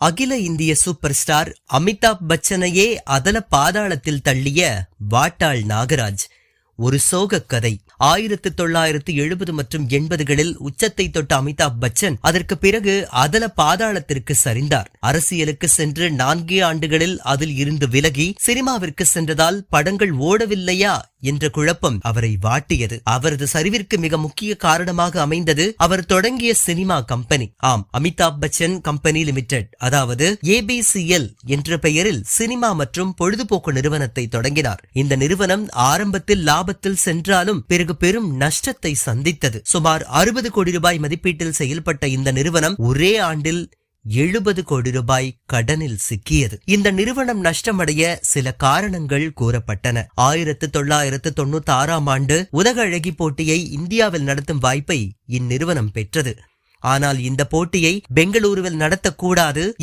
அகில இந்திய super star Amitabh பச்சனையே அதல பாதாளத்தில் தள்ளிய வாட்டாள் நாகராஜ். ஒரு சோகக் கதை. 1970 மற்றும் 80களில் உச்சத்தை தொட்ட அமிதாப் பச்சன் அதற்கு பிறகு அதல பாதாளத்திற்கு சரிந்தார். அரசியலுக்கு சென்று 4 ஆண்டுகளில் அதில் இருந்து விலகி சினிமாவிற்கு சென்றதால் படங்கள் ஓடவில்லையா என்ற குழப்பம் அவரை வாட்டியது. அவரது சரிவிற்கு மிக முக்கிய காரணமாக அமைந்தது அவர் தொடங்கிய சினிமா கம்பெனி. ஆம், அமிதாப் பச்சன் கம்பெனி லிமிடெட், அதாவது ABCL என்ற பெயரில் சினிமா மற்றும் பொழுதுபோக்கு நிறுவனத்தை தொடங்கினார். இந்த நிறுவனம் ஆரம்பத்தில் லாபத்தில் சென்றாலும் பிறகு பெரும் நஷ்டத்தை சந்தித்தது. சுமார் 60 கோடி ரூபாய் மதிப்பீட்டில் செயல்பட்ட இந்த நிறுவனம் ஒரே ஆண்டில் 70 கோடி ரூபாய் கடனில் சிக்கியது. இந்த நிறுவனம் நஷ்டமடைய சில காரணங்கள் கூறப்பட்டன. 1996ஆம் ஆண்டு உலக அழகி போட்டியை இந்தியாவில் நடத்தும் வாய்ப்பை இந்நிறுவனம் பெற்றது. ஆனால் இந்த போட்டியை பெங்களூருவில் நடத்தக்கூடாது